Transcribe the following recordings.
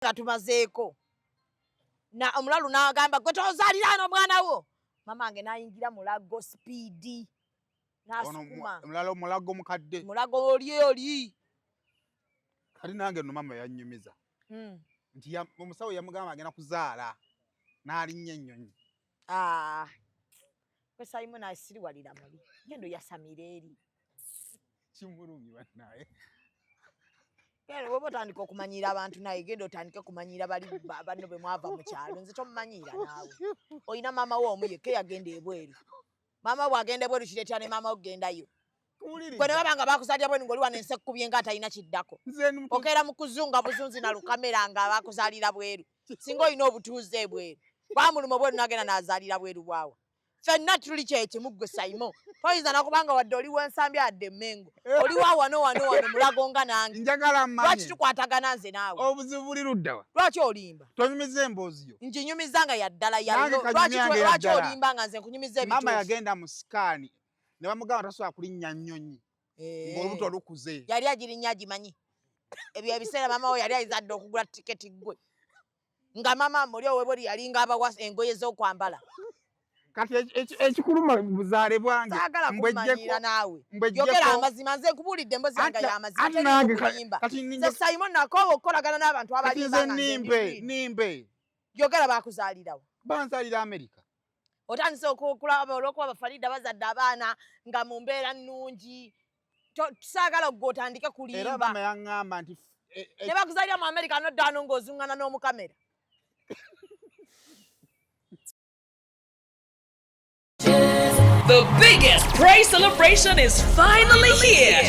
nga tumazeeko. Na omulalu n'agamba gwe tozaalira ano mwana wo. Mama wange n'ayingira mulago speedi. N'asukuma. Mulago mukadde. Mulago oli. Kali nange no mama yannyumiza. Nti omusawo yamugamba agenda kuzaala. N'alinnya ennyonyi. Kwe Simon asiriwalira muli. Ngendo yasamira eri. Kimulungi bannaye. Kero wobo tandika okumanyira abantu naye gendo tandike kumanyira bali banno be mwava mu kyalo nze tomanyira naawe. Oyina mama wo omuye ke yagenda ebweru. Mama bwagenda ebweru kireeta ne mama ogendayo. Kwe ne babanga bakuzaalira bweru ng'oli wano ensi ekkubye ng'atayina kiddako. Okeera mu kuzunga buzunzi na lukamera nga bakuzaalira bweru. Singa oyina obutuuze ebweru. Bamuluma bweru n'agenda n'azaalira bweru bwawa. Fenna tuli kyekimu ggwe Simon. Toyinza nakubanga wadde oli w'ensambi adde Mmengo. Oli wa wano mulago nga nange. Njagala mmanyi. Lwaki tukwatagana nze naawe? Obuzibu buli ludda wa? Lwaki olimba? Tonyumiza emboozi yo. Njinyumiza nga yaddala yalino. Lwaki olimba nga nze nkunyumiza ebituufu? Mama yagenda mu sikaani. Ne bamugamba tasobola kulinnya nnyonyi. Ng'olubuto lukuze. Yali agirinnya agimanyi. Ebyo ebiseera mama we yali ayizadde okugula tiketi ggwe. Nga mama muli owebwe yalinga abawa engoye z'okwambala. Kati ekikuluma buzaale bwange mbwejjeko naawe yogera amazima nze nkubulidde emboozi yange y'amazima nze Simon nakoowa okukolagana n'abantu abalimba nimbe yogera bakuzaalirawo banzaalira Amerika otandise okulaba olw'okuba Faridah bazadde abaana nga mu mbeera nnungi tusaagala gwe otandike kulimba era mama yaŋŋamba nti ne bakuzaalira mu Amerika noddaano ng'ozuŋŋana n'omukamera. The biggest praise celebration is finally here.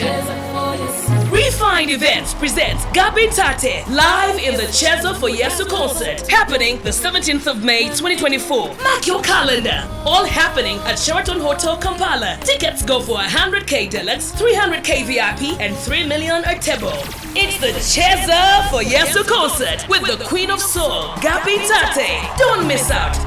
Refined Events presents Gabi Tate live in the Cheza for Yesu concert happening the 17th of May 2024. Mark your calendar. All happening at Sheraton Hotel Kampala. Tickets go for 100k Deluxe, 300k VIP and 3 million a table. It's the Cheza for Yesu concert with the Queen of Soul, Gabi Tate. Don't miss out.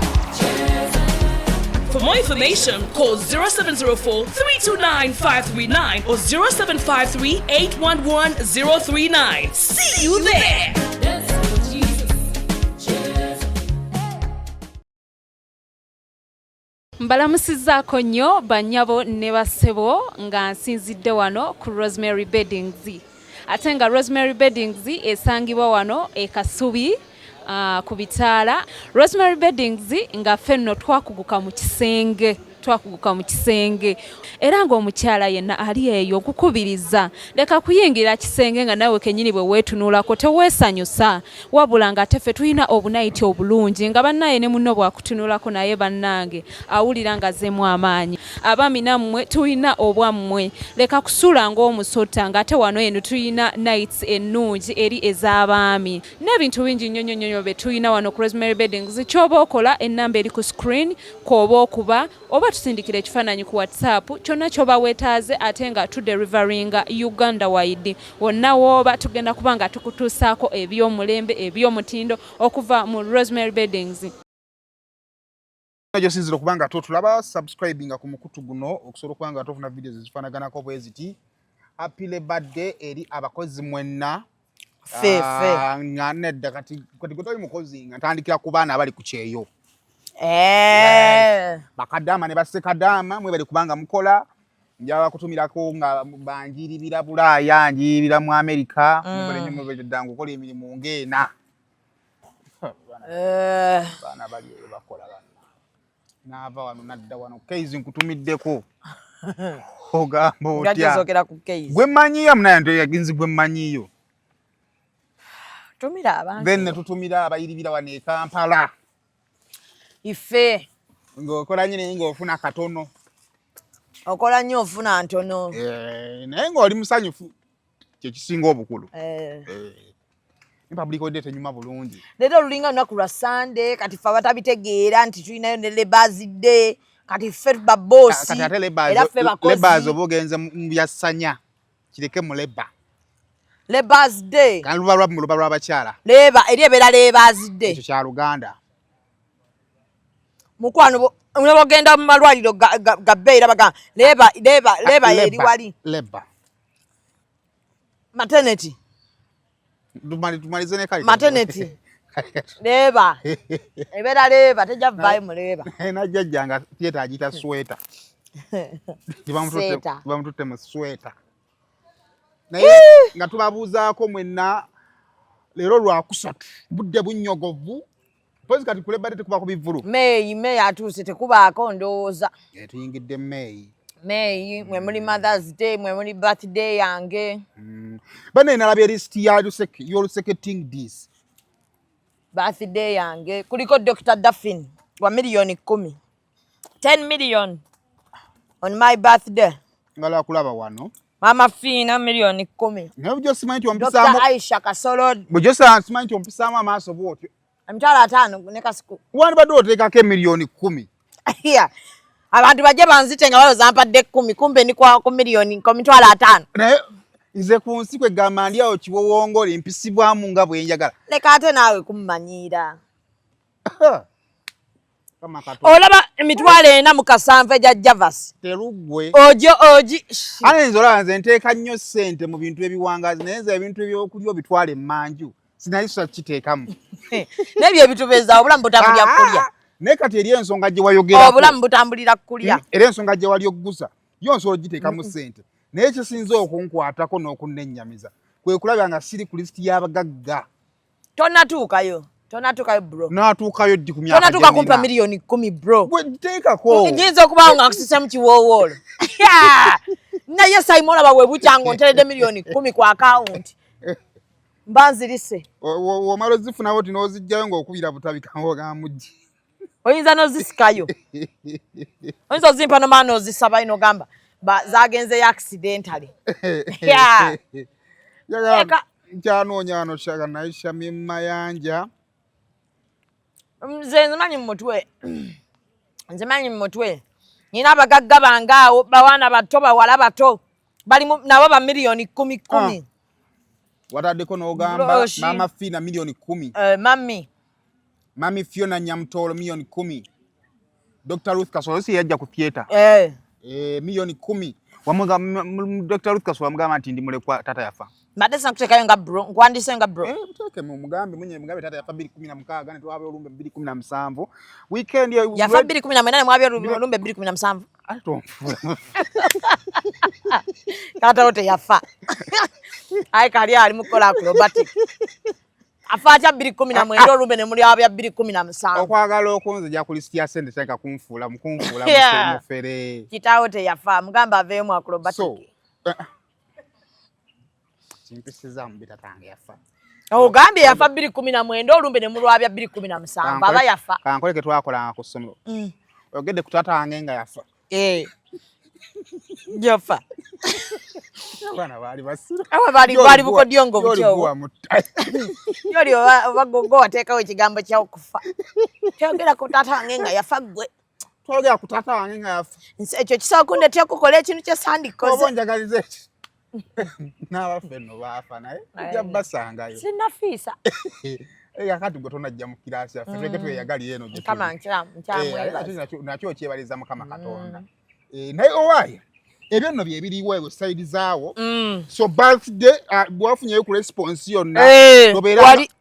For more information, call 0704-329-539 or 0753-811-039. See you there! Mbalamusizzaako nnyo bannyabo ne bassebo nga nsinzidde wano ku Rosemary Beddings. Ate nga Rosemary Beddings esangibwa wano e Kasubi. Ku bitaala Rosemary Beddings nga ffenno twakuguka mu kisenge era ng'omukyala yenna ali eyo okukubiriza leka kuyingira kisenge nga nawe kennyini bwe weetunuulako teweesanyusa wabula nga teffe tulina obunayiti obulungi nga bannaye ne munno bwakutunuulako naye bannange awulira nga azeemu amaanyi abaami nammwe tulina obwammwe leka kusuula ng'omusota ng'ate wano eno tulina nights ennungi eri ez'abaami n'ebintu bingi nnyo bye tulina wano ku Rosemary Beddings. Ky'oba okola ennamba eri ku screen kw'oba okuba oba tusindikira ekifaananyi ku WhatsApp kyonna ky'oba weetaaze ate nga tuderivaringa Uganda wide wonna w'oba tugenda kuba nga tukutuusaako eby'omulembe eby'omutindo okuva mu Rosemary Beddings. Sinzira okuba nga totulaba subscribinga ku mukutu guno okusobola okuba nga tofuna videos ezifaanaganako bwe ziti. Happy birthday eri abakozi mwenna. Nga nedda kati gwe toli mukozi nga ntandikira ku baana abali ku kyeyo. Bakadaama ne bassekadaama mwe bali kubanga mukola njaba kutumirako nga banjiribira Bulaaya njiribira mu Amerika mwe nnyo mwe ddangu okola emirimu ng'ena. Baana bali bakola bana. Naava wano nadda wano Keizi nkutumiddeko. Ogamba otya. Gwe mmanyiyo munaye nto yaginzi gwe mmanyiyo. Tumira abantu. Then tutumira abayiribira wano e Kampala. Ife. Ng'okola nyine ng'ofuna katono. Okola nnyo ofuna ntono. Naye ng'oli musanyufu kye kisinga obukulu. Public holiday tenyuma bulungi. Leero lulinga lunaku lwa Sunday kati ffe abatabitegeera nti tulinayo ne Labour's Day kati ffe baboosi era ffe bakozi. Labour's oba ogenze mu byassanya kireke mu Labour. Labour's Day. Kandi luba lw'abakyala. Labour eri ebeera Labour's Day. Ekyo kya Luganda. Mukwano bagenda mu malwaliro gabbeera bagamba Labour eri wali. Labour. Maternity. Tumalize ne kali. Maternity. Leba. Ebera leba tejja vayo muleba. Na jajjanga theater agita sweater. Tibamututte mu sweater. Naye nga tubabuuzaako mwenna leero lwakusatu budde bunnyogovu. Pozi kati kule badde tekubaako bivvulu. May atuuse tekubaako ndowooza. Tuyingidde May mwe muli Mother's Day mwe muli birthday yange. Bane nalabye list ya second this. Birthday yange kuliko Dr. Daffin wa milioni 10. 10 million on my birthday. Ngala kulaba wano. Mama Fina milioni 10. Nabyo simanyi ompisamo. Dr. Aisha Kasolo. Bjo simanyi ompisamo amaaso bwotyo. Amtala 5 ne kasiku. Wani bado otekako milioni 10. Yeah. Abantu bajje banzitenga balo zampadde 10 kumbe ni kwa milioni 5. Naye ize kunsi kwe gamandi awo kiwowongole mpisibwamu nga bwenjagala. Leka ate naawe kummanyira. Kama kato. Olaba emitwale ena mukasanve ja Javas. Terugwe. Oji. Ane nzola nze nteeka nnyo ssente mu bintu ebiwangazi naye nze ebintu ebyokulya bitwale manju. Sinayisa kiteekamu. Nebyo ebitubeza obulamu butambulira kulya. Ne kati eri ensonga gye wayogera. Obulamu butambulira kulya. Era ensonga gye wali okugusa. Yo nsolo giteekamu ssente. Naye kisinza okunkwatako n'okunennyamiza. Kwe kulabya nga siri ku listi y'abagagga. Tonatuukayo bro. Natuukayo ddi ku myaka. Tonatuuka kumpa milioni 10 bro. Gwe teekako. Nginza okubawo nga nkusisemu kiwoowoolo. Naye Simon aba bwe bukyango nteredde milioni 10 ku account. Mbanzirise. Omalo zifunawo ti n'ozijjayo ng'okubira butabikawo gamujji. Oyinza n'ozisikayo. Oyinza ozimpa n'omaana n'ozisaba ino gamba. Zagenze ya accidentally. Yeah. Nkyanoonya wano shaga naye Shamim Mayanja. Nze manyi mutwe. Nina abagagga bange awo bawana bato bawala bato. Bali nabo ba milioni 10. Wataddeko n'ogamba Mama Fina milioni 10. Mami Fiona Nyamtolo milioni 10. Dr. Ruth Kasolo si yajja ku theater. Milioni 10. Wamuga Dr. Ruth Kasolo amugamba nti ndi mulekwa tata yafa. Madesa nkutekayo nga bro, nkwandise nga bro. Muteke mu mugambe mugambe tata yafa 2016 ne twabe olumbe 2017. Weekend yafa 2018 ne mwabe olumbe 2017. Ato. Tata wote yafa. Ai kali ali mukola acrobatic. Afacha 2017 olumbe ne muli abya 2017. Okwagala okunze ja ku list ya sente senka kunfula mufere. Kitawo te yafa mugamba avemu acrobatic. So simpisiza mbita tange yafa. Ogambye yafa 2017 olumbe ne muli abya 2017 baba yafa. Kankoleke twakola ku ssomero. Ogedde kutata angenga yafa. Yafa. Bana bali basira. Bali bukodiongo bucho. Yoli bagogo atekawo ekigambo kya okufa. Kyogera ku tata angenga yafa gwe. Twogera ku tata angenga yafa. Ekyo kisawo kundeetya okukola ekintu kye sandikoze. Obonjagalize eki. N'abafenno baafa naye jabasangayo. Sinnafiisa. Yakati gwe tonajja mu kirasi yaffe tweke tweyagali eno gye. Kama nkyamwebaza. Nakyo kyebaliza Mukama Katonda. Naye owaye ebyo nno bye biriwo ewe side zaawo. So birthday bwafunyeyo ku response yonna.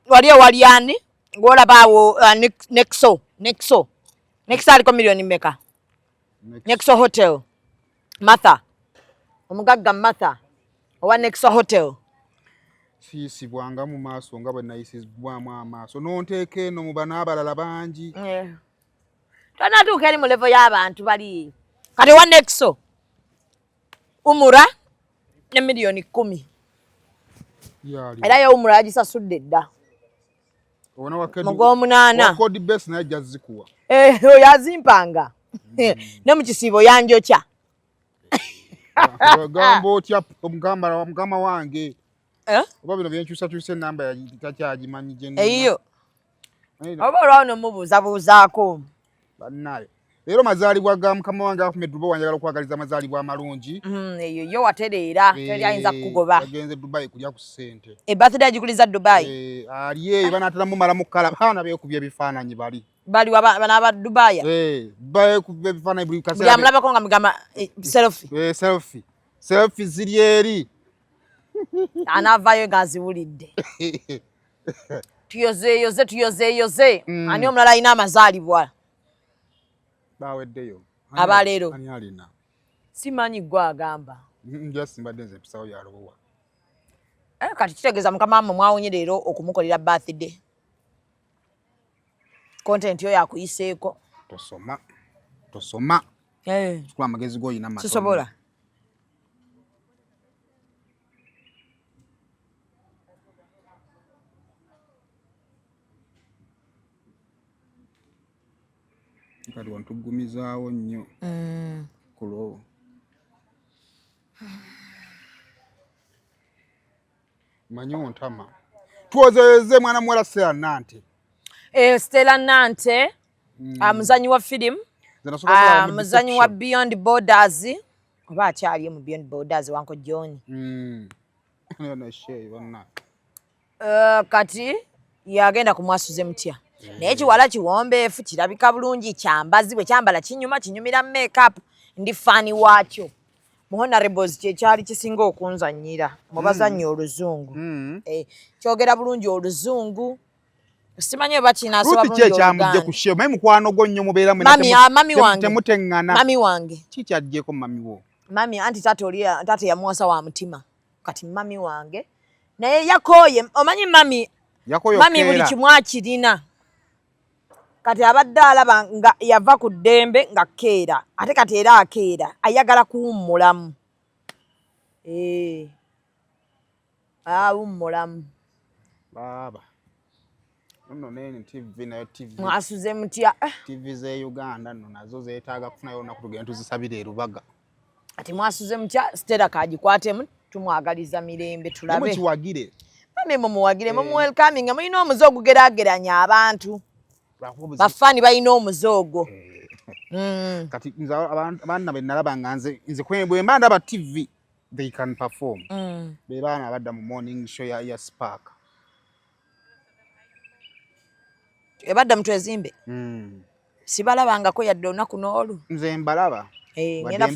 Wali ani ng'olabaawo Nexo aliko milioni mmeka? Nexo Hotel Martha omugagga Martha owa Nexo Hotel siisibwanga mu maaso nga bwe nayisibwamu amaaso n'onteeka eno mu bana abalala bangi. Tonatuuka eri mu level y'abantu bali kati wa Nexo umura ne milioni 10. Era yo umura agisasudde dda. Mugomunana. Wakodi best na jazikuwa. Yazimpanga. Ne mu kisibo yanjokya. Gambo tya mugamba wange. Oba bino byenkyusa namba ya takyagimanyi gye nina. Eyo. Oba olwano mubuuzaako. Bannaye. Leero mazaalibwa ga mukama wange afumye Dubai wanjagala okwagaliza amazaalibwa amalungi. Eyo yo watereera teri ayinza kugoba. Yagenze Dubai kulya ku ssente. Birthday agikuliza Dubai. Ali eyo banaatera mumala mukala baana beekubya ebifaananyi bali. Bali bana aba Dubai. Beekubya ebifaananyi buli kaseera. Yamulabako nga mugamba selfie. Selfie ziri eri. Anavayo gaziwulidde. Tuyoze. Ani omulala alina amazaalibwa? Baweddeyo. Abaleero. Ani alina? Simanyi gwe agamba. Nja simbadde nze mpisawo yalobowa. Kati kitegeeza mukama wammwe mwawonye leero okumukolera birthday. Content yo yakuyiseeko. Tosoma. Kikuba amagezi g'olina matono. Sisobola. Kati wantugumizaawo nnyo. Kulo. Manyi ontama. Tuwozeeze mwana muwala Stella Nante. Stella Nante, muzanyi wa firimu, muzanyi wa Beyond Borders, oba akyali mu Beyond Borders wanko John. Kati yagenda kumwasuza mutya. Naye ekiwala kiwombeefu kirabika bulungi kyambazi bwe kyambala kinyumira make-up ndi fani waakyo. Mu Honorables kyekyali kisinga okunzannyira mu bazannyi oluzungu. Kyogera bulungi oluzungu. Simanyi oba kinaasoba bulungi oluganda. Kyamujje ku show. Mayi mukwano gwo nnyo mubeera mwena temuteŋŋana. Mami wange. Kiki agyeko mami wo? Mami anti tate yamuwasa wa mutima. Kati mami wange. Naye yakooye. Omanyi mami buli kimu akirina. Kati abadde alaba nga yava ku ddembe nga keera. Ate kati era akeera. Ayagala kuwummulamu. Awummulamu. Baba. Nno nene TV nayo TV. Mwasuze mutya? TV ze Uganda nno nazo zeetaaga kufunayo olunaku tugenda tuzisabira e Rubaga. Ati mwasuze mutya? Stella kagikwatemu tumwagaliza mirembe tulabe. Mukiwagire. Mami mumuwagire welcoming mulina omuze ogugerageranya abantu. Bafani balina omuze ogwo. Kati abaana be nalaba nga nze bwe mba ndaba TV they can perform. Be baana abadda mu morning show ya Spark. Ebadda mutwe ezimbe. Sibalabangako yadde olunaku n'olu. Nze mbalaba. Ngenda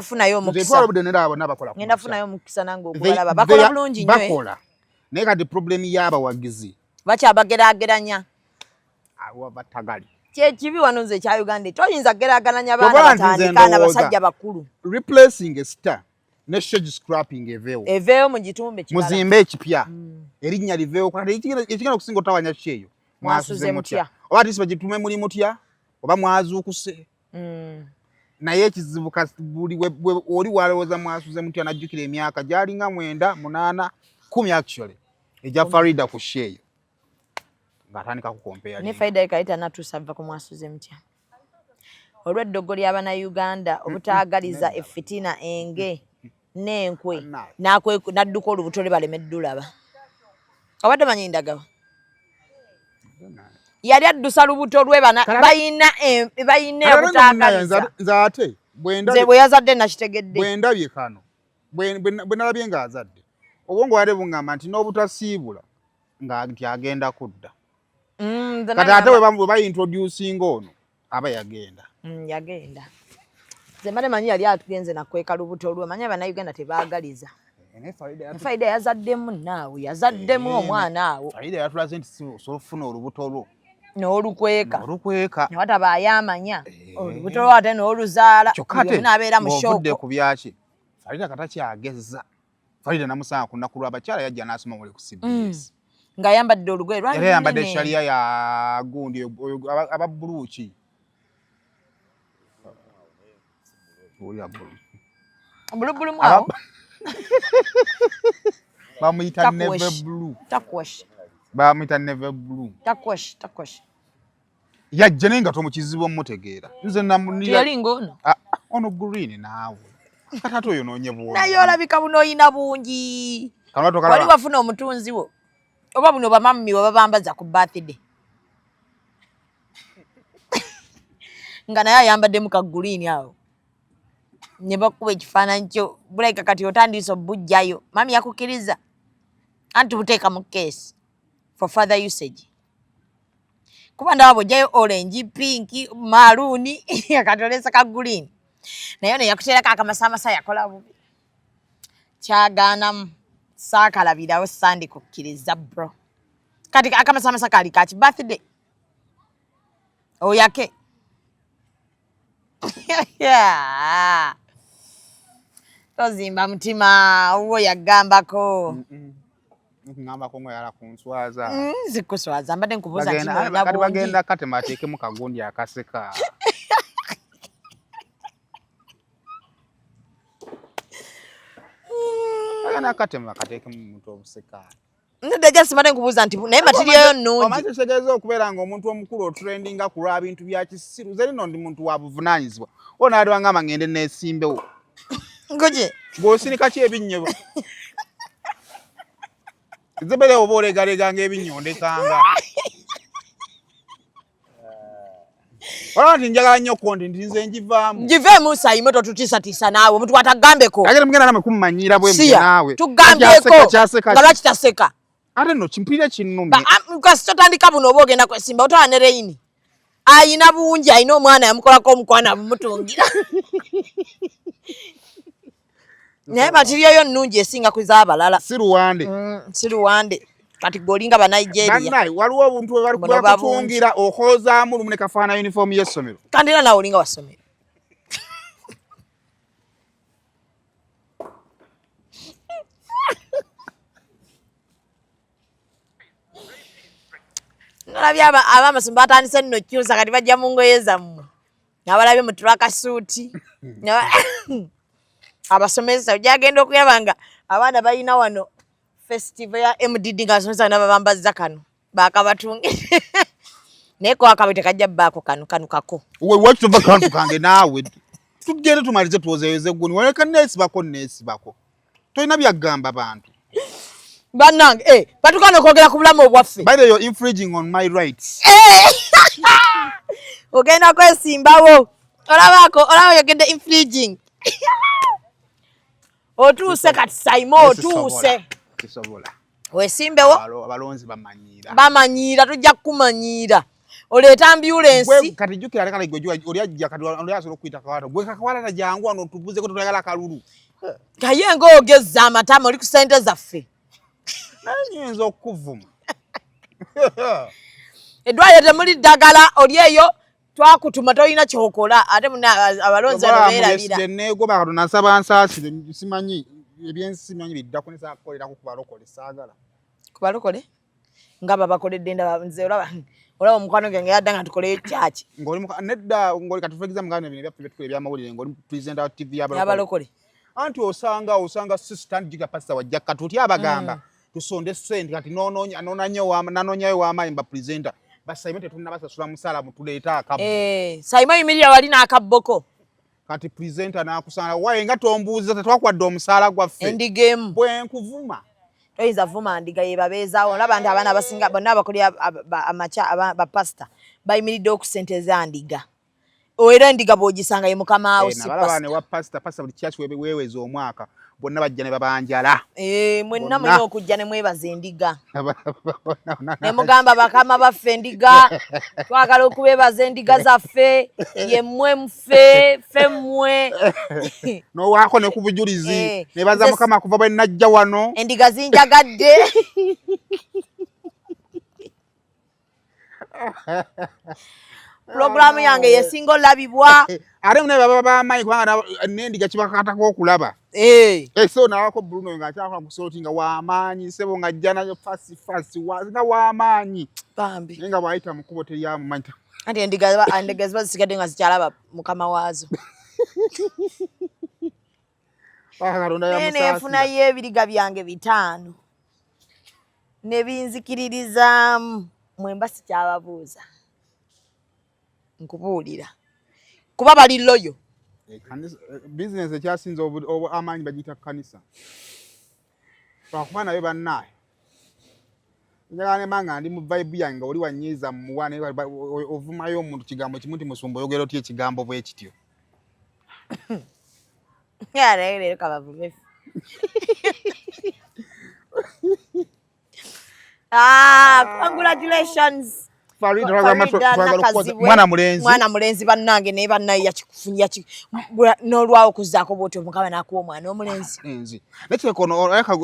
funayo omukisa. Ngenda funayo omukisa nange okubalaba. Bakola bulungi nnyo. Bakola. Naye kati problem y'abawagizi. Bakyabagerageranya. Awo batagali. Kyekibi wano nze kya Uganda. Toyinza geraganya abaana batandika n'abasajja bakulu. Replacing a star. Ne stage scrapping eveewo. Eveewo mu gitumbe kibala. Muzimbe ekipya. Erinnya liveewo. Kati ekigenda okusinga otawanya kyeyo. Mwasuze mutya. Oba ati bagitume muli mutya oba mwazuukuse. Naye ekizibu buli oli walowooza mwasuze mutya najjukira emyaka gyalinga 9, 8, 10 actually. Ejja Faridah ku sheeyo. Ng'atandika kukompea. Ne Faridah ekaita natuusa ava ku mwasuze mutya. Olw'eddogo ly'abana Uganda obutaagaliza effitina enge n'enkwe n'adduka olubutole balemeddulaba. Obadde manyi ndagawa? Yali addusa lubuto lwe bayina obutaagaliza. Nze bwe yazadde nakitegedde. Bwe ndabye kano. Bwe nalabye ng'azadde. Obwongo bwali bungamba nti n'obutasiibula nti agenda kudda. Kati ate bwe bayintroducing ono aba yagenda. Yagenda. Nze mbadde manyi yali atugenze nakweka lubuto lwe. Manyi Bannayuganda tebaagaliza. Faridah yazaddemu naawe. Yazaddemu omwana awo. Faridah yatulaze nti osobola okufuna olubuto lwo. N'olukweka. Ne wataba ayamanya. Olubuto lwo ate n'oluzaala. Kyokate n'abeera mu shoko. Ovudde ku byaki. Faridah katakyagezza. Faridah namusanga ku nnaku lw'abakyala yajja n'asoma muli ku CBS. Ng'ayambadde olugoye lwange. Era yambadde eshaliya ya gundi aba buluuki. Bulu mwawo. Bamuyita Neve Blue. Takwash. Bamuyita Neve Blue. Takwash. Yajja naye nga tomukizibu omutegeera. Nze namunira. Yali ng'ono. Ono green naawe. Kati oyonoonye buwonge. Naye olabika buno oyina bungi. Wali wafuna omutunzi wo. Oba buno bamammi we babambaza ku birthday. Nga naye ayambaddemu ka green awo. Ne bakuba ekifaananyi kyo bulabika kati otandise obujjayo. Mami yakukkiriza. Anti buteeka mu keesi for further usage. Kuba ndaba bw'ojjayo orange, pink, maroon, akatolesa ka green. Naye ne yakuteerako akamasamasa yakola bubi. Kyagaanamu. Saakalabirawo Sandi kukkiriza bro. Kati akamasamasa kali kaki birthday. Oyake. Yeah. Tozimba mutima uwo yagambako. Ngamba ko ngoyala kunswaza. Zikuswaza mbadde nkubuuza nti no na kati bagenda kate mateeke mu kagundi akaseka. Agana kate makateeke mu muntu obuseka. Ndege simade nkubuuza nti naye material yo nnungi. Omanyi kitegeeza okubeera ng'omuntu omukulu otrendinga ku lwa bintu bya kisiru. Nze nno ndi muntu wa buvunaanyizibwa. Ona ali wangamba ngende neesimbewo. Ngoje. Ng'osinika ki ebinnyo? Zebere oba olegaleganga ebinnyo ndekanga. Wala nti njagala nnyo kondi nze njivaamu. Njiveemu sayimoto tutiisatiisa naawe omuntu watagambeko. Agere mugenda namwe kumumanyira bwe mwe naawe. Tugambyeko nga lwaki taseka. Ate nno kimpulira kinnumye. Kasi totandika buno oba ogenda kwesimba otwala ne Reyini. Ayina bungi ayina omwana yamukolako omukwana bumutungira. Naye material yo nnungi esinga kuzaabalala. Si Luwande. Kati golinga ba Nigeria. Bannai waliwo obuntu bwe bali kutungira okozaamu lumu ne kafaana uniform y'essomero. Kandi era nawe olinga wasomero. Nalabye abamasomero batandise nno kyusa kati bajja mu ngoye zammwe. Nabalabye mu track suit. Abasomesa ojagenda okuyaba nga abaana balina wano festival ya MDD nga abasomesa nababambazza kano bakabatungire. Naye ko akabete kajja bbaako kano kako. Waki tova kantu kange naawe. Tugende tumalize tuwozeyoze guni. Waleka neesibako. Tolina byagamba bantu. Bannange, batukana okwogera ku bulamu obwaffe. By the way, you're infringing on my rights. Ogenda kwesimbawo. Olaba yogedde infringing. Otuuse kati Saimo otuuse. Kisobola. Wesimbewo. Abalonzi bamanyiira. Bamanyiira tujja kumanyiira. Oleeta ambulance. Gwe kati jukira kale gwe oli ajja kati oli asobola okuyita kawata. Gwe kawata jangu wano tubuze ko tutayagala kalulu. Kaye ng'ogezza amatama oli ku ssente zaffe. Nanyinza okuvuma. Eddwaliro temuli ddagala oli eyo twakutuma tolina kyokola ate muna abalonzi abeerabira. Neegoba kati nasaba nsaasire simanyi ebyensimanyi biddako ne saakolera ku balokole saagala. Ku balokole? Nga babakoledde ndaba nze olaba omukwano gwange yadda nga tukole kyaki. Nedda ng'oli kati for example ngane byaffe betukole byamawulire ng'oli presenter wa TV y'abalokole. Anti osanga sister ndiga pastor wajja katuti abagamba. Tusonde sente kati nanonyayo w'amaanyi ba presenter. Basayime tetulina basasula musala mutuleeta akabbo. Sayima yimirira wali n'akabboko. Kati presenter n'akusana waye nga tombuuza tetwakwadde omusaala gwaffe. Endigemu. Bwe nkuvuma. Toyinza vuma ndiga ye babeezaawo. Olaba nti abaana abasinga bonna abakoli ba pastor bayimiridde okusente za ndiga. Era endiga bw'ogisanga ye mukama wawo si pastor. Nabalaba ne wa pastor buli kyaki weeweza omwaka. Bonna bajja ne babanjala. Mwenna mulina okujja ne mwebaza endiga. Ne mugamba bakama baffe endiga. Twagala okubeebaza endiga zaffe. Ye mmwe muffe, ffe mmwe. N'owaako ne ku bujulizi. Ne baza mukama kuva bwe najja wano. Endiga zinjagadde. Programu yange yesinga olabibwa. Ate mune baba b'amaanyi kubanga n'endiga kibakatako okulaba. So nawako Bruno nga akyakola ku sorti nga w'amaanyi sebo nga ajja nayo fasi nga w'amaanyi. Bambi. Nga bw'ayita mu kkubo teryamumanyi. Anti endiga ziba zisigadde nga zikyalaba mukama waazo. Neefunayo ebiriga byange 5 ne binzikiririzaamu mwemba sikyababuuza. Nkubuulira kuba bali loyo. Business ekyasinze amaanyi bagiyita kanisa. Twakuba nayo bannaayo. Njagala ne manga ndi mu vibe yange oli wanyiiza muwane ovumayo omuntu kigambo kimu nti musumba oyogera otya ekigambo bwe kityo. Leero kabavume. Congratulations. Faridah Nakazibwe mwana mulenzi bannange ne bannaye yakikufunya n'olwawo kuzaako bw'otyo mukaba n'akuwa omwana omulenzi nekyekono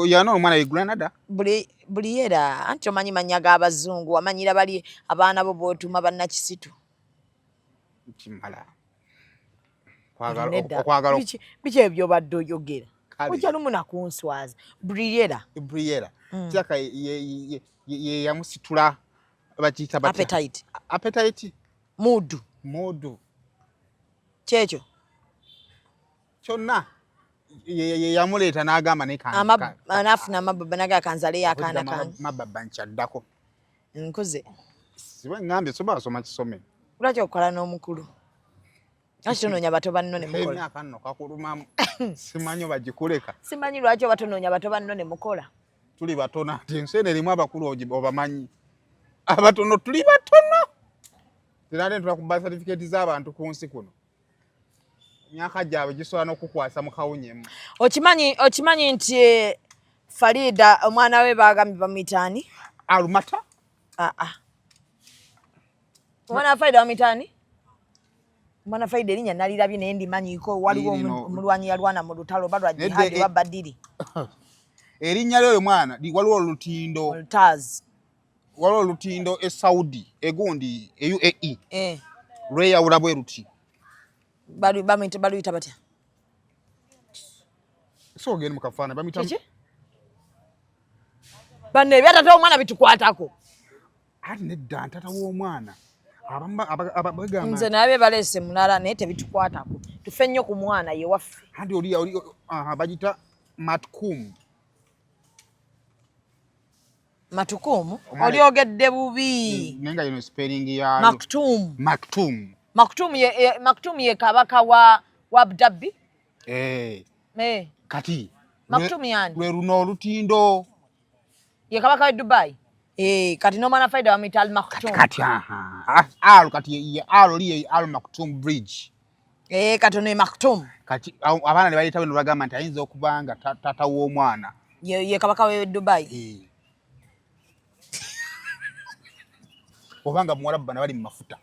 yana omwana yegulana da buli era anti omanyi mannya g'abazungu amanyira bali abaana bo bw'otuma bannakisitu kimala okwagala biki ebyo obadde oyogera ojja lumu nakunswaza Briera kyaka ye yamusitula bakiyita appetite mudu kyekyo kyonna yamuleeta n'agamba anafuna amababa naga kanzale yakaana kange mababa nkyaddako nkuze siba ngambye soba asoma kisome lwaki okukola n'omukulu akitonoonya bato banno ne mukola emyaka nno kakulumamu simanyi bagikuleka simanyi lwaki obatonoonya bato banno ne mukola tuli batono ati enseena erimu abakulu obamanyi abatono tuli batono era ntula ku birth certificate z'abantu ku nsi kuno myaka gyabwe gisobola n'okukwasa mu kawunyemu okimanyi nti Faridah omwana we baagambye bamuyitaani alumata omwana wa Faridah bamuyitaani omwana Faridah erinnya nalirabye naye ndimanyiiko waliwo omulwanyi yalwana mu lutalo oba lwa jihadi oba badiri erinnya lyoyo mwana waliwo olutindo waliwo olutindo e Saudi egundi e UAE lweyawula bwe ruti baluyita batya so geni mukafaana bamuyita banne ebyatata w'omwana bitukwatako ati nedda ntata w'omwana nze nabye baleese munala naye tebitukwatako tufe nnyo ku mwana ye waffe andi oli bagita matukumu olyogedde bubi nenga yino spelling ya Maktoum ye kabaka wa Abu Dhabi kati Maktoum yani lwe luno olutindo ye kabaka wa Dubai kati n'omwana Faridah bamuyita Al Maktoum kati kati ye Al Maktoum bridge kati ono ye Maktoum kati abaana ne bayita bino bagamba nti ayinza okuba nga tata w'omwana ye kabaka wa Dubai obanga muwarabu bana bali mu mafuta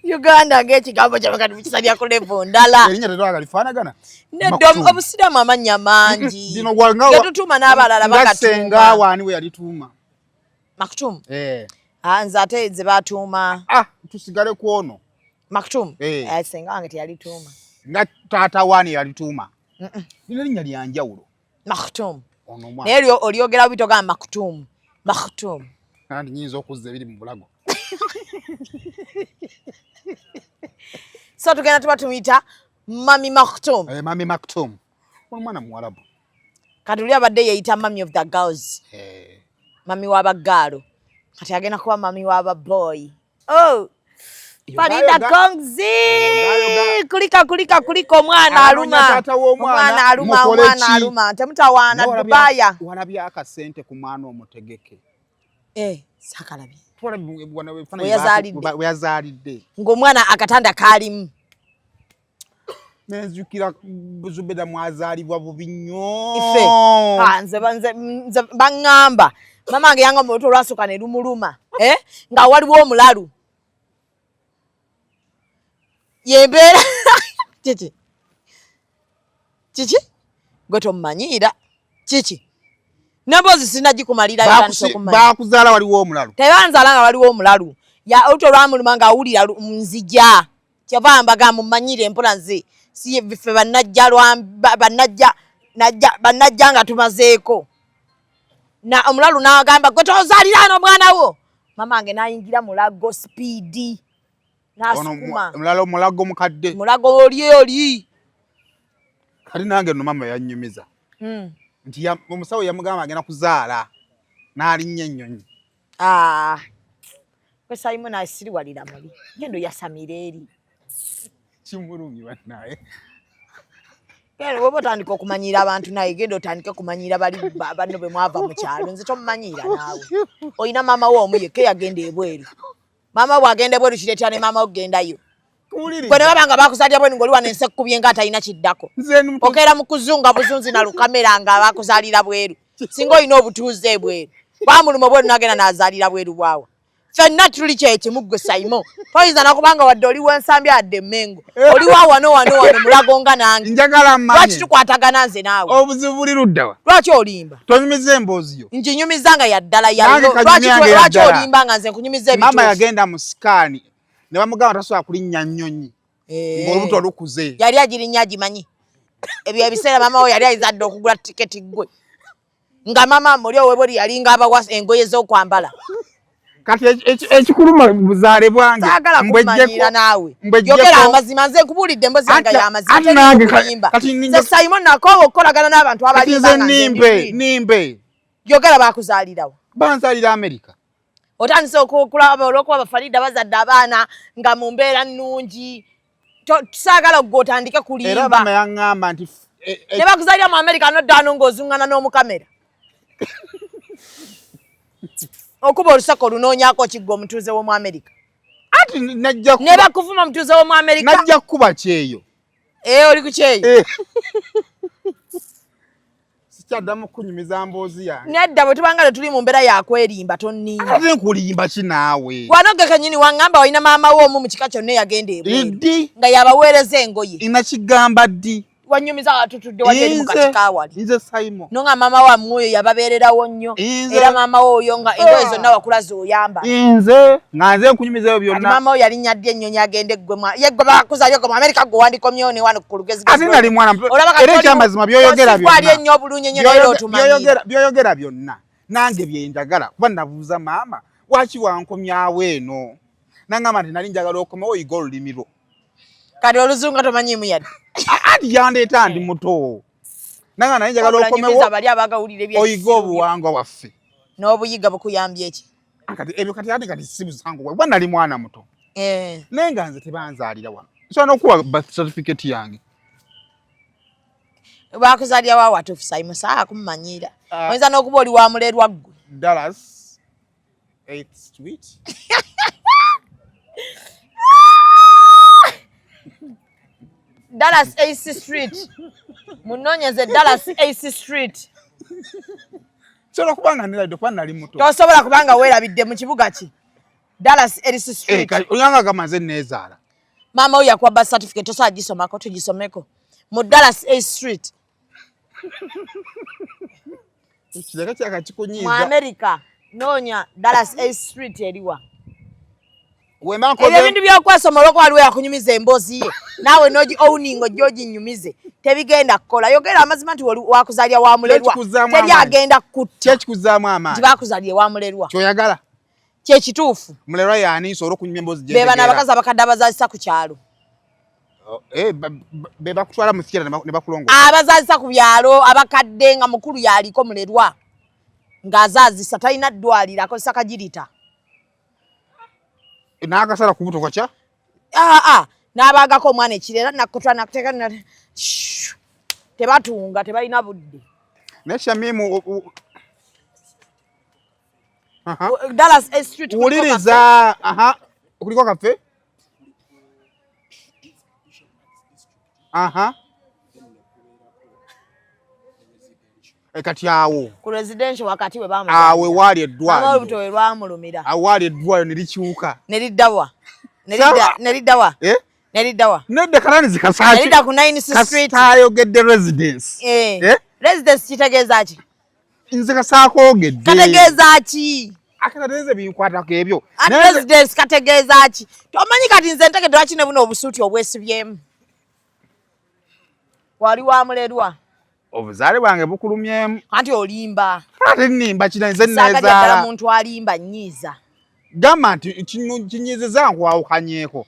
Uganda ng'ekigambo kyabakati mukisalya ku level ndala erinnya tetwaga lifaanagana nedda obusiramu amannya mangi getutuuma n'abalala bagasenga waani we yalituuma Maktoum nze ate ze batuuma tusigale ku ono Maktoum senga wange teyalituuma nga taata waani yalituuma lino erinnya lyanjawulo Maktoum naye olyogera bitogamba Maktoum kandi nyinza okuzza ebiri mu bulago so tugenda tuba tumuyita Mami Maktoum omwana muwarabu kati oli abadde yeyita Mami of the girls mami w'abagaalo kati agenda kuba mami w'ababoy Faridah Kongzi kulika omwana aluma temutawaana Dubaya walabya akasente ku mwana omutegeke sakalabye weyazaalidde ng'omwana akatanda kaalimu nezukira Zubeda mwazaalibwa bubi nnyo nze baŋŋamba mama wange yanga olubuto olwasooka ne lumuluma nga waliwo omulalu yembeera kiki gwe tomumanyiira kiki nemboozi sinagikumalira bakuzaala waliwo omulalu tebanzaala nga waliwo omulalu olubuto olwamuluma ng'awulira nzija kyava mbagamba mumanyire mpola nze si ffe bannajja nga tumazeeko omulalu n'agamba gwe tozaalira ano omwana wo mama wange n'ayingira mulago sipiidi n'asukuma mulago mukadde mulago oli kati nange no mama yannyumiza nti omusawo yamugamba agenda kuzaala n'alinnya ennyonyi kwe Simon asiriwalira muli gendo yasamira eri kimulungi bannaye kale woba otandika okumanyira abantu naye genda otandike kumanyira bali banno bwe mwava mu kyalo nze tomumanyiira naawe olina maama wo omu yekka yagenda ebweru maama bw'agenda ebweru kireetera ne maama wo kugendayo gwe ne baba nga bakuzaalira bweru ng'oli wano ensi ekkubye nga atalina kiddako okeera mu kuzunga buzunzi na lukamera nga bakuzaalira bweru singa olina obutuuze ebweru bamuluma bwe nagenda nazalira bweru bwawa fenna tuli kyekimu gwe Simon toyinza nakubanga wadde oli w'ensambi adde Mengo oli wa wano mulago nga nange njagala mmanye lwaki tukwatagana nze naawe obuzibu buli ludda wa lwaki olimba tonyumiza emboozi yo njinyumiza nga yaddala lwaki olimba nga nze nkunyumiza ebituufu mama yagenda mu sikaani ne bamugamba tasobola kulinnya nnyonyi ng'olubuto lukuze yali agirinnya agimanyi ebyo ebiseera mama we yali ayizadde okugula tiketi gwe nga mama muli owebweri yalinga abawa engoye z'okwambala kati ekikuluma buzaale bwange saagala kumanyira naawe yogera amazima nze nkubuulidde emboozi yange y'amazima tenikuyimba nze Simon nakoowa okukolagana n'abantu abalimba nimbe yogera baakuzaalirawo banzaalira Amerika otandise okulaba olw'okuba Faridah bazadde abaana nga mu mbeera nnungi tusaagala gwe otandike kulimba era mama yaŋŋamba nti ne bakuzaalira mu Amerika noddaano ng'ozuŋŋana n'omukamera okuba olusaka olunoonyako kigwa omutuuze w'omu Amerika ati ne bakuvuma omutuuze w'omu Amerika najja kukuba kyeyo oli ku kyeyo sikyaddamu kunyumiza mboozi yange nedda bwe tubanga tetuli mu mbeera yakwerimba tonninda ate nkulimba ki naawe wanoge kenyini waŋŋamba walina maama wo omu mu kika kyonna eyagenda ebweru ddi nga yabaweereza engoye inakigamba ddi wanyumiza watutudde wali mu katika wali nze Simon nonga maama wammwe oyo yababeererawo nnyo era maama wo oyo nga engoye zonna wakula z'oyamba nze nga nze nkunyumizayo byonna maama wo yali nnyadde ennyonyi agende yeggwe bakuzaalyo gwe mu Amerika gwe wandikomyewo ne wano ku lugezi ate nali mwana era ekyamazima by'oyogera byonna ennyo obulungi ennyo naye otumanyira by'oyogera byonna nange bye njagala kuba nabuuza maama waki wankomyawo eno nangamba nti nali njagala okomawo oyiga olulimi lwo kati oluzungu tomanyiimu yadde ati yandeeta ndi muto nanga naye njagala okomewo oyiga obuwangwa waffe n'obuyiga bukuyambye eki ebyo kati si busango bwa nali mwana muto naye nga nze tebanzaalira wano nsobola n'okuwa birth certificate yange bakuzaalira wa watuufu Simon saa kumumanyira oyinza n'okuba oli wa mulerwa ggwe Dallas 8th Street Dallas 8th Street munoonyeze Dallas 8th Street sobola kubanga nirabidde kuba nali muto tosobola kubanga weerabidde mu kibuga ki Dallas 8th Street oyanga gamaze neezaala maama oyo yakuwa birth certificate tosobola gisomako tugisomeko mu Dallas 8th Street kireka kyaka kikunyiiza mu America noonya Dallas 8th Street eriwa ebyo ebintu byokwesoma olwokuba waliwo yakunyumiza emboozi ye naawe nogi owning ojyoginyumize tebigenda kukola yogera amazima nti wakuzaalya wa mulerwa teri agenda kutta kyekikuzaamu amaanyi nti bakuzaalye wa mulerwa kyoyagala kyekituufu mulerwa yaani nsobola okunyumya emboozi be bano abakazi abakadde abazaalisa ku kyalo be bakutwala mu fikira ne bakulongo abazaalisa ku byalo abakadde nga mukulu yaliko mulerwa ng'azaazisa talina ddwaliro akozesa kagirita n'akasala ku buto kakya n'abaagako omwana ekirera nakutwa nakuteeka tebatunga tebalina budde naye Shamim Dallas Street wuliriza kuliko kaffe kati awo ku residential wakati we awe waali eddwaliro olubuto we lwamulumira awo waali eddwaliro ne likyuka neriddawa nedda kalani neridda ku 9th Street kasayogedde residence residence kitegeeza ki nze kasaakogedde kategeeza ki akategeeza binkwatako ebyo residence kategeeza ki tomanyi kati nze ntegedde lwaki ne buno obusuuti obwesibyemu wali wamulerwa obuzaale bwange bukulumyemu anti olimba ate nnimba kina nze neezaala neezaala muntu alimba nnyiiza gamba nti kinyiiziza nkwawukanyeeko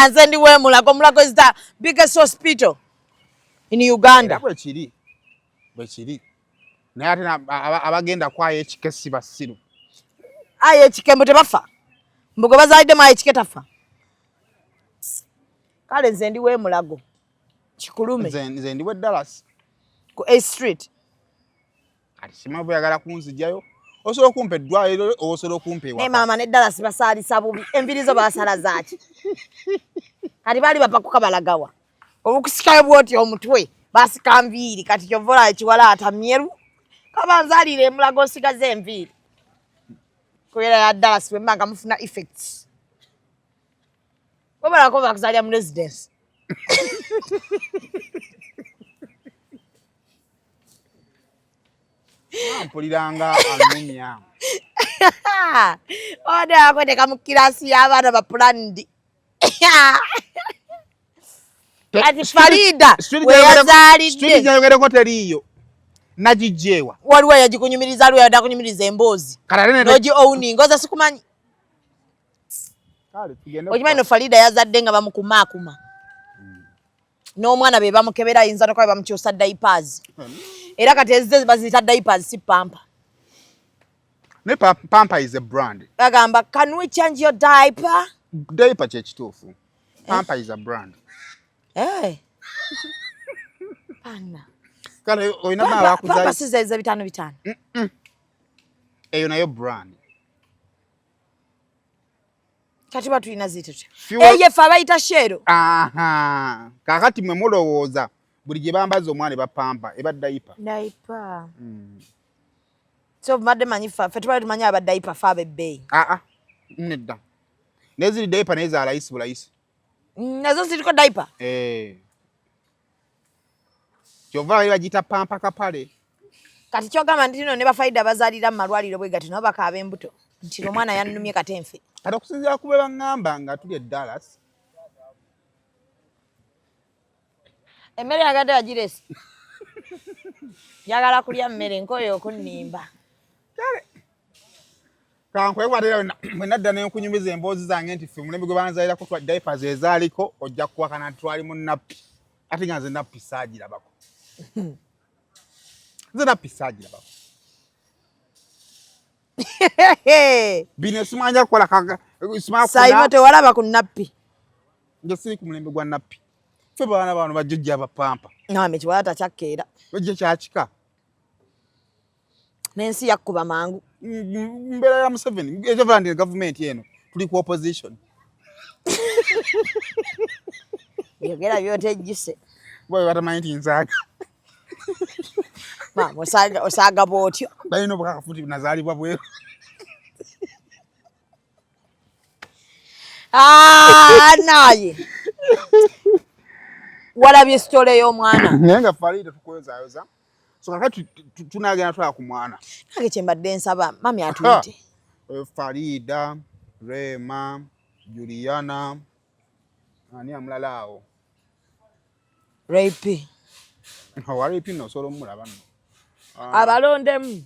nze ndi wemulago omulago is the biggest hospital in Uganda bwekiri naye ate abagenda kwayo ekike si basiru aye ekikembo tebafa mbugwe bazaaliddemu aye ekike tafa kale nze ndi wemulago kikulume nze ndi we Dallas ku 8th Street kati sima bweyagala kunzijjayo osobola okumpa eddwaliro osobola okumpa ewaka naye maama ne Dallas basaalisa bubi enviri zo baasala zaaki kati baali bapakuka balagawa obukusikayo bwoti omutwe basika nviiri kati kyova olaba ekiwalaata myeru kabanzalire emulago osigaze enviiri kubeera ya Dallas bwe mmanga mufuna effects obalako bakuzaalira mu residence mpuliranga aluminium ode akweteka mu kirasi y'abaana bapulandi ati Faridah weyazaalidde gyayogereko teriiyo nagijeewa waliwo yagikunyumiriza lwe yadda kunyumiriza emboozi nogi owning oza sikumanyi okimanyi no Faridah yazadde nga bamukumaakuma n'omwana be bamukebera ayinza nokuba bamukyusa diapers era kati ezize baziyita diapers si pamper. Ne pamper is a brand. Bagamba, can we change your diaper? Diaper kyekituufu. Pamper is a brand. Eh. Pana. Kale oyina mala akuzayi. Pamper size bitano bitano. Eyo nayo brand. Kati batu ina zito. Eye fa bayita shero. Aha. Kakati mwe mulowooza buli gye bambaza omwana ba pamper eba diaper. Diaper. So madde manyifa fe tubale tumanya aba diaper fa bebbe. Nedda. Nezili diaper neza alaisi bulaisi. Nazo ziriko diaper. Kyova yagita pamper kapale. Kati kyogamba ndino ne ba Faridah bazalira malwaliro bwe gati no bakaba embuto. Nti omwana yannumye katemfe. Kati okusinzira kube bangamba nga tuli e Dallas. Emmere yagadde agiresi. Yagala kulya mmere nkoyo okunnimba. Kale. Kankwekwatirira mwe nadda n'enkunyumiza emboozi zange nti ffe mulembe gwe banzalirako twa diapers ezaaliko ojja kuwakana twali mu nappi. Ate nga nze nappi saagirabako. Nze nappi saagirabako. Bino simanja kukola kaga simanya kukola. Saima tewalaba ku nappi. Nje siri ku mulembe gwa nappi. Ffe baana bano bajjajja abapampa. Name kiwala takyakkeera. Bajja kyakika. N'ensi yakkuba mangu. Mbeera ya Museveni, ekyavandi government eno tuli ku opposition. Yogera byotejjise. Bwe batamanyi nti nzaaga. Mama osaaga bwotyo. Balina obukakafuti nazaalibwa bweru. Naye. Walabye sitole y'omwana. Naye nga Faridah tukwezaayoza. So kakati tunagenda twala ku mwana. Kage kyembadde nsaba mami atuyite. Faridah, Rema, Juliana, ani amulala awo. Rape. Walipi no solo mulaba nno. Abalondemu.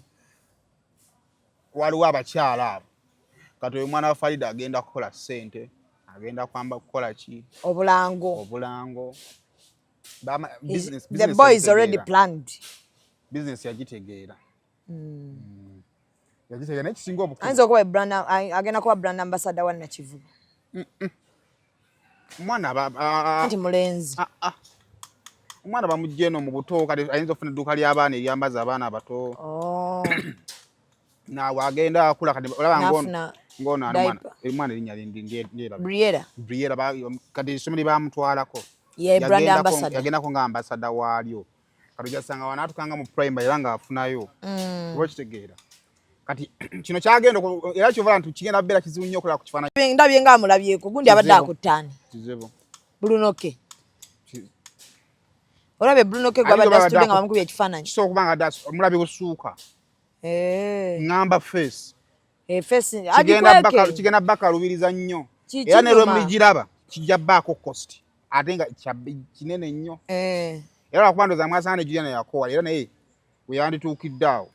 Waliwo abakyala abo. Kati oyo mwana wa Faridah agenda kukola ssente, agenda kwamba kukola ki? Obulango. Business. The boy is already planned. Business yagitegeera. Yagitegeera n'ekisinga obukulu. Ayinza okuba agenda kuba brand ambassador wa Nakivubo. Omwana Anti mulenzi. Omwana bamugye no mu buto kati ayinza okufuna edduuka ly'abaana eryambaza abaana abato. Naawe agenda akula kati olaba ngono omwana erinnya lyera. Briera kati essomero bamutwalako. Ye brand ambassador. Yagendako nga ambassador waalyo. Kati ojasanga wanaatukanga mu primary era nga afunayo. Oba kitegeera. Kati kino kyagenda era kyovala nti kigenda beera kizibu nnyo okulaba ku kifaananyi. Ndabye nga amulabyeko gundi abadde akuttaani. Kizibu. Brunoke. Olabe Brunoke gwabadde asitudde nga bamukubye ekifaananyi. Kisobola okuba nga omulabye gusuuka. Ngamba face. Face agikweke. Kigenda bakalubiriza nnyo. Era ne lwe muligiraba kijja bbaako cost. Ate nga kinene nnyo. Era lwakubandoza mwasaana Juliana yakowa era naye we yandituukidde awo.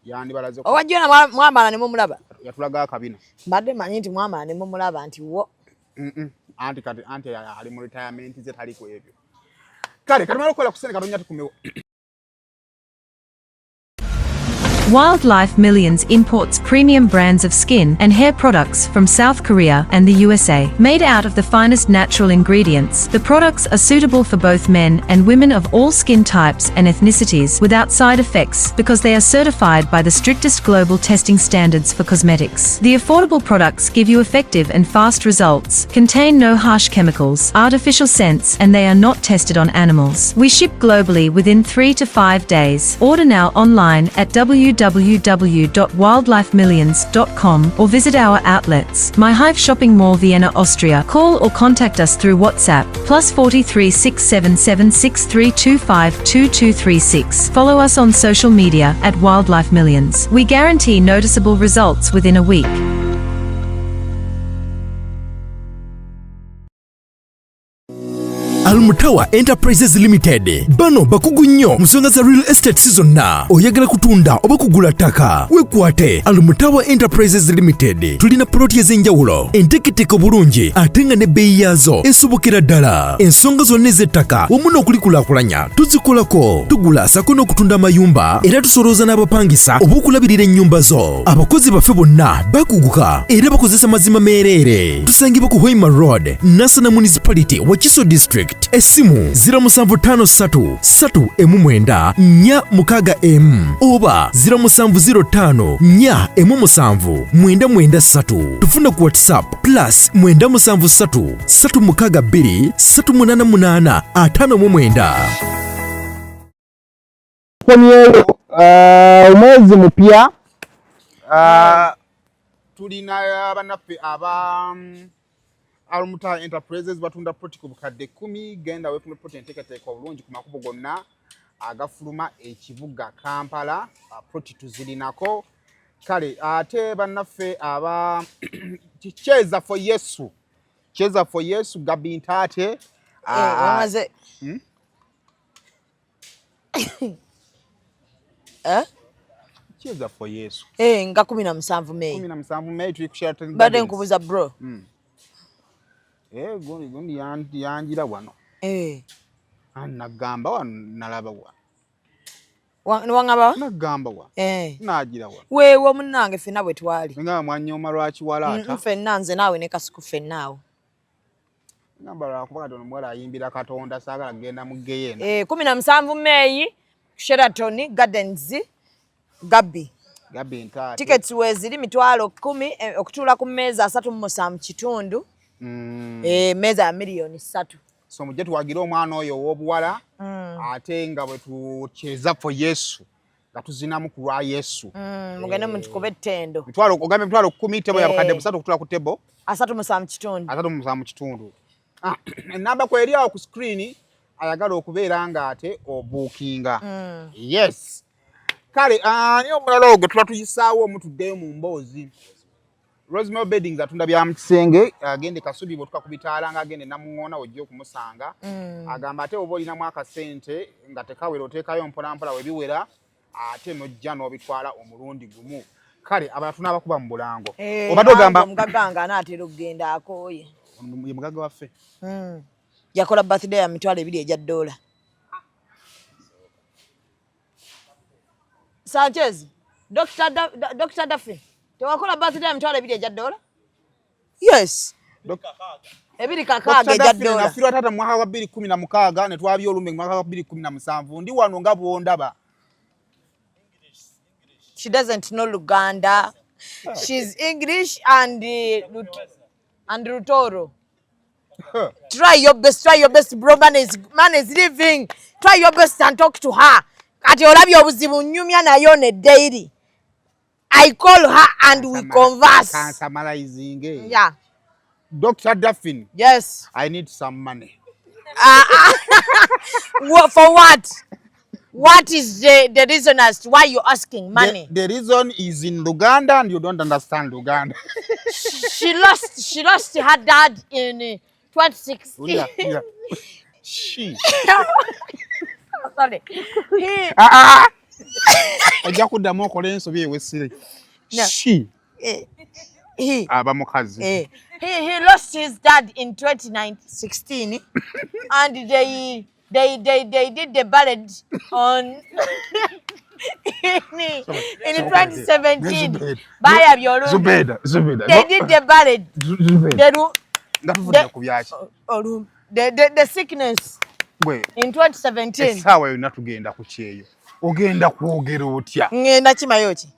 Yandibalaze. Owajjona mwamala ne mumulaba. Yatulaga akabina. Mbadde manyi nti mwamala ne mumulaba nti wo. Anti ali mu retirement ze tali ku ebyo. Kale kati mala okola kusene Katonda tukumewo. Wildlife Millions imports premium brands of skin and hair products from South Korea and the USA. Made out of the finest natural ingredients, the products are suitable for both men and women of all skin types and ethnicities without side effects because they are certified by the strictest global testing standards for cosmetics. The affordable products give you effective and fast results, contain no harsh chemicals, artificial scents, and they are not tested on animals. We ship globally within 3 to 5 days. Order now online at www.wildlifemillions.com or visit our outlets. My Hive Shopping Mall, Vienna, Austria. Call or contact us through WhatsApp +43 677 6325 2236. Follow us on social media at Wildlife Millions. We guarantee noticeable results within a week. Almutawa Enterprises Limited bano bakugu nnyo musonga za real estate season na oyagala kutunda oba kugula ttaka wekwate Almutawa Enterprises Limited tulina ploti ez'enjawulo enteketeko bulungi ate nga n'ebbeeyi yaazo esobokera ddala ensonga zonna ez'ettaka wamu n'okulikulaakulanya tuzikolako tugula sako n'okutunda amayumba era tusolooza n'abapangisa oba okulabirira ennyumba zo abakozi baffe bonna bakuguka era bakozesa mazima meereere tusangibwa ku Hoima Road Nassana Municipality Wakiso District Esimu 0753 319 4 oba 0705 4 993 tufuna ku WhatsApp +973 362 388 59. Mwezi mpya tulina banaffe aba Almutawa Enterprises batunda proti ku bukadde 10 genda wefuna proti enteekateeka obulungi ku makubo gonna agafuluma ekibuga Kampala proti tuzirinako kale ate bannaffe aba Cheza for Yesu Gabi Ntate wamaze Cheza for Yesu nga 17 Mei 17 Mei tuli ku Sheraton bade nkubuza bro gundi yanjira wano nagamba wano nalaba wangaba nagamba wano najira wano wewe munange fena bwe twali nga mwanyoma lwaki walaata fenna nze naawe ne kasuku fennaawo ngamba lwakuba katono mwala ayimbira Katonda saagala genda mu Geyena 17 Mei Sheraton Gardens Gabi Ntate tickets weziri $10,000 okutuula ku mmeeza 3 kitundu meza ya milioni 3 so mujje tuwagira omwana oyo ow'obuwala ate nga bwe tucheza for Yesu nga tuzinamu ku lwa Yesu mugende mutukube ttendo ogambe emitwalo 10 tebo yabakadde 3 okutula ku tebo 3 kitundu enamba kweri awo ku screen ayagala okubeera nga ate obuukinga yes kale niyo omulala ogwo tuba tuyisaawo omutuddeyo mu mboozi Rosemary Beddings atunda bya mukisenge agende Kasubi botuka kubitaala nga agende namuŋona ojjo okumusanga agamba ate oba olina mwaka sente nga tekawera oteekayo mpolampola webiwera ate nojja n'obitwala omulundi gumu kale abatuna abakuba mu bulango obadde ogamba omugaganga anaatera okugenda akooye ye mugaga waffe yakola birthday ya $2 ejja $. Sanchez Dr. Duffy tewakola birthday ya $2 ejja $? Yes ebiri kakaaga ejja $. nafirwa tata mwaka wa 2016 ne twabya olumbe mwaka wa 2017 ndi wano nga bwondaba. She doesn't know Luganda. She's English and Rutoro. Try your best, bro. Man is living. Try your best and talk to her. At your lab, obuzibu nyumya na yo ne daily. I call her and we converse. Summarizing. Yeah. Dr. Duffin. Yes. I need some money. For what? What is the reason as to why you're asking money? The reason is in Luganda and you don't understand Luganda. She lost her dad in 2016. Yeah. She. Sorry. Ojja kuddamu okola ensobi ewesire. She. Abamukazi. He lost his dad in 2016 and they did the ballad on in 2017 bayabye olumbe. They did the ballot. The sickness in 2017. Esawa yonna tugenda ku kyeyo. Ogenda kwogera otya? Ngenda kimayo ki?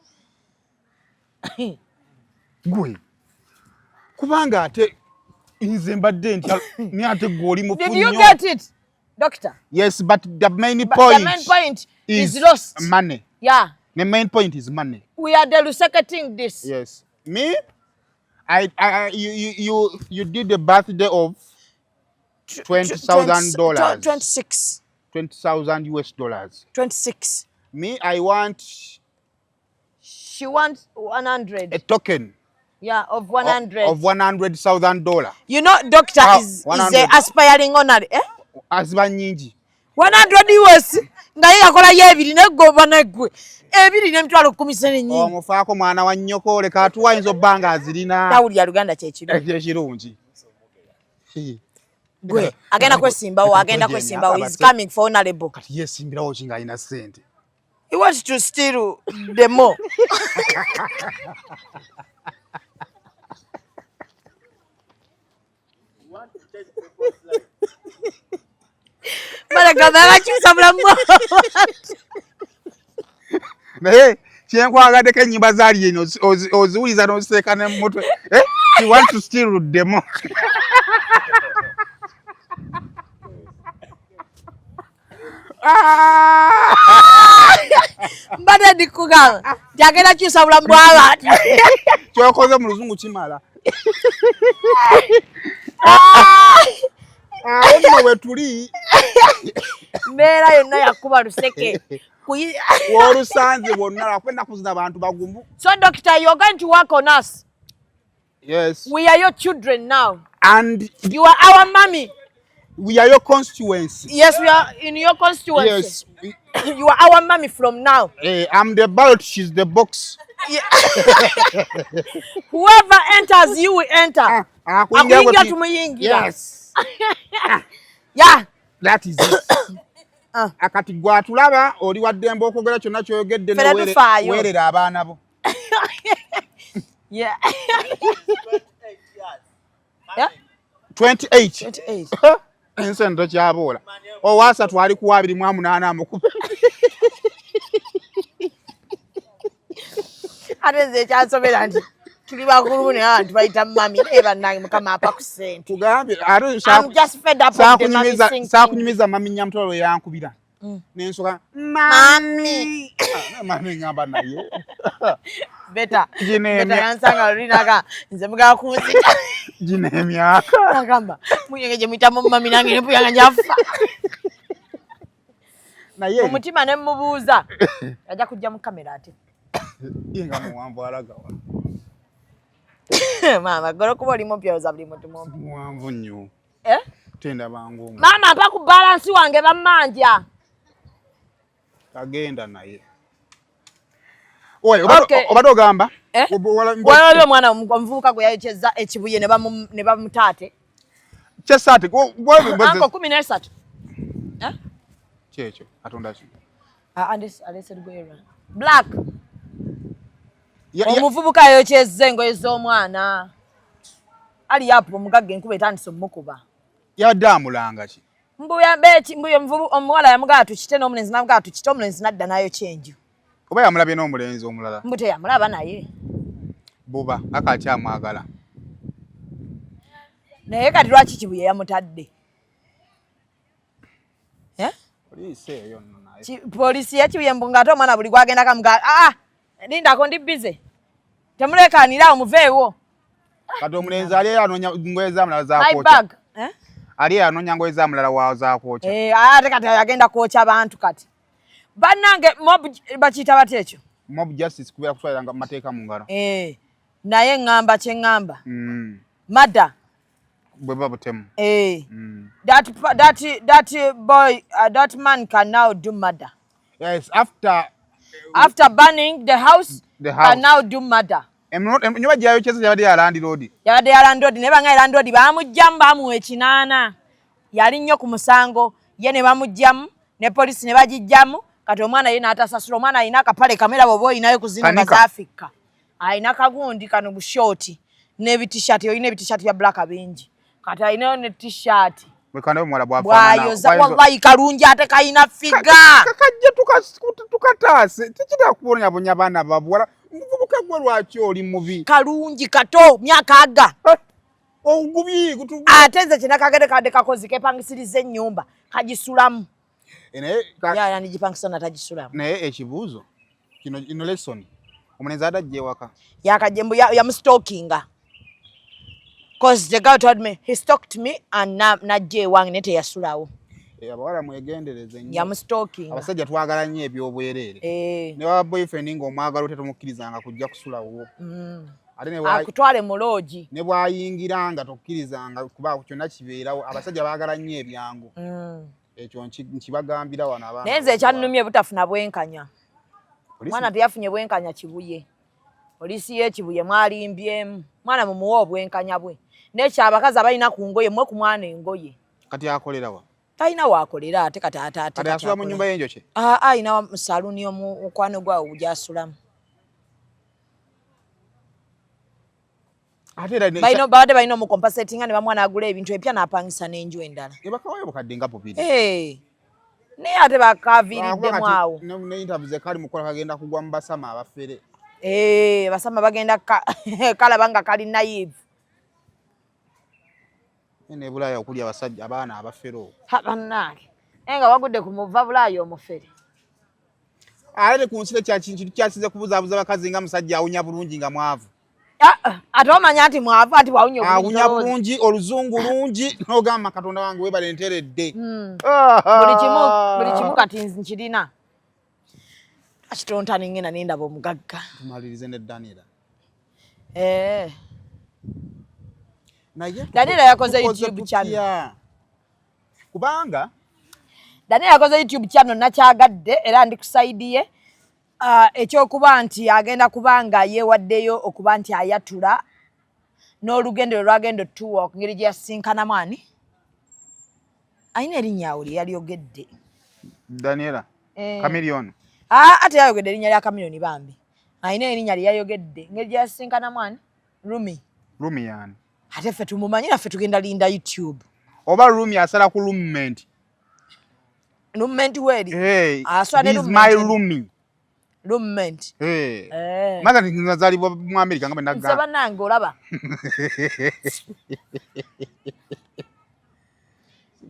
Gwe. Kubanga ate nze mbadde ntya ne ate gw'oli mufu nnyo. Did you get it, doctor? Yes, but the main point is lost. Money. Yeah. The main point is money. We are delusating this. Yes. Me? You did the birthday of $20,000. 26. 20,000 US dollars. 26. Me, I want. She wants 100. A token. Yeah, of 100. Of $100,000. You know, doctor is aspiring honor. Eh? Asiba nyingi. 100 US. Ngaye yakola yebiri negoba negwe. Ebiri nemitwalo 10 nyingi. Omufaako mwana wa nnyoko leka atuwa inzo banga azirina. Tawuli ya Luganda kyekiro. Ekirungi. Gwe agenda kwesimbawo is coming for honorable. Kati yesimbirawo kinga alina ssente. He wants to steal the more. Malagala kisabula mo. Naye kyenkwagadeko ennyimba zaali eno oziwuliza n'oziteeka ne mu mutwe. He wants to steal the more. Mbadde ndikugamba jagenda kisabula bw'abantu. Kyokoze mu luzungu kimala. Omwe we tuli. Mbeera yonna yakuba luseke. Wolusanze bonna lwakwenda kuzina abantu bagumbu. So doctor, you're going to work on us. Yes. We are your children now. And you are our mommy. We are your constituency. Yes, we are in your constituency. Yes. You are our mommy from now. I'm the ballot, she's the box. Yeah. Whoever enters, you will enter. Yes. Yeah. That is it. Akati gwatulaba oli waddembe okwogera kyonna kyoyogedde weerera abaana bo. Yeah. 28. Ensen tokyaboola. Owaasa twali ku 28 amukuba. Ate nze ekyansobera nti tuli bakulu ne abantu bayita mami naye bannange mukama apa ku ssente. Tugambye I'm just fed up of the mami singing. Saakunyumiza mami Nyamutolo yankubira. Nensoka mami. Mami ngamba naye. Beta yansanga lulinaga nze mugala kunzita. Gine emyaka. Agamba muyengeje mwitamu mami nange ne puyanga njafa. Naye omutima ne mubuuza ajja kujja mu kamera ate. Inga muwanvu alagawa. Mama golo kuba oli mupyoza buli muntu mumpi. Muwanvu nnyo. Tenda bangu. Mama apa ku balance wange bamanja. Agenda naye. Oye, obado gamba. Wala mwana omuvubuka gwe yayecheza ekibuye ne bamutate. Kyesate Anko 13. Kyekyo atonda ki. Alese gwera. Black. Omuvubuka yayecheza engoye z'omwana. Ali yapo omugagge enkuba etandise omukuba. Yadamulanga ki. Mbuya mvubu omuwala yamugaa tukite n'omulenzi namugaa tukite omulenzi nadda nayo kyenju. Oba yamulabye n'omulenzi omulala. Mbute yamulaba naye. Buba akakyamwagala. Naye kati lwaki kibuye yamutadde? Poliisi eyo nno naye. Polisi yakibuye mbunga ate omwana buli gwagenda kamugaa lindako ndi bize. Temulekaanira omuveewo. Kati omulenzi ali anoonya ngoye zamulala zaakwocha. My bag. Ali anoonya ngoye zamulala waawo zaakwocha. Ate kati agenda kwokya abantu kati. Bannange mob bakiyita bati ekyo. Mob justice kubeera kuswalira mateeka mu ngalo. Naye ngamba kye ngamba. Mada. Bwe babutemu. That boy, that man can now do murder. Yes, after burning the house, can now do murder. Ennyumba gy'ayokyeza yabadde ya landlord. Yabadde ya landlord naye banga landlord bamujjamu bamuwa ekinaana. Yali nnyo ku musango ye ne bamujjamu ne poliisi ne bagijjamu kati omwana yena atasasula omwana ayina akapale kamera bobo oyinayo kuzino za Africa ayina kagundi kano bushoti ne t-shirt oyina t-shirt ya black bingi kati ayina ne t-shirt wekana mwala bwafana wallahi kalungi ate kayina figa kakajje tukatase tikita kubonya bonya bana babwala mvubuka gwe lwaki oli mubi kalungi kato myaka aga ogubi kutu ateze kinakagere kade kakozi kepangisirize nyumba kajisulamu ya nijipangisa na tajisulamu naye ekibuuzo kino ino lesson omuneza adajje waka yakajembo ya mstalkinga cause the guy told me he stalked me and na je wange nete yasulawo abawala mwegendereze nnyo ya mstalking abasajja twagala nnyo ebyobwerere ne wa boyfriend ngo omwagala otetomukkirizanga kujja kusulawo ate ne akutwale muloji ne bwayingiranga tokkirizanga kuba kyonna kibeerawo abasajja baagala nnyo ebyangu ekyo nkibagambira wano abantu nenze ekyannumye butafuna bwenkanya mwana teyafunye bwenkanya kibuye polisi y'ekibuye mwalimbyemu mwana mumuwa obwenkanya bwe nekyo abakazi abalina ku ngoye mwe ku mwana engoye kati akolera wa talina waakolera ate kati kati asula mu nyumba y'enjoke ayina saluni omukwano gwawo gyasulamu bade balina omukompasetinga ne bamwana agula ebintu ebipya n'apangisa n'enju endala ebakawayo bukadde nga bubiri naye ate bakaviiriddemu awo ne interview ze kali mukola kagenda kugwa mu basama abafere basama bagenda kalaba nga kali naive ene bulaya okulya abasajja abaana abafero bannange nga wagudde ku muva bulaya omufere ate ku nsire kintu kyasize kubuzaabuza bakazi nga musajja awunya bulungi nga mwavu ate omanya nti mwavu ati wawunya bulungi oluzungu lungi n'ogamba katonda wange webale nteredde buli kimu kati nkirina akitontani ngena nendaba omugagga tumalirize ne Daniela Daniela yakoze YouTube channel kubanga Daniela yakoze YouTube channel nakyagadde era ndi kusaidiye ekyokuba nti agenda kubanga yewaddeyo okuba nti ayatula n'olugendo lwagendo tuwa ngeri gye yasinkana mwani ayina erinnya awo lyeyaliogedde Daniela Chameleon ate yayogedde erinnya lya Chameleon bambi ayina erinnya lyeyayogedde ngeri gye yasinkana mwani Rumi yani ate ffe tumumanyi naffe tugenda linda YouTube oba Rumi asala ku roommate weri this my Rumi roommate maza nazalibwa mu America nga benaga nsaba nange olaba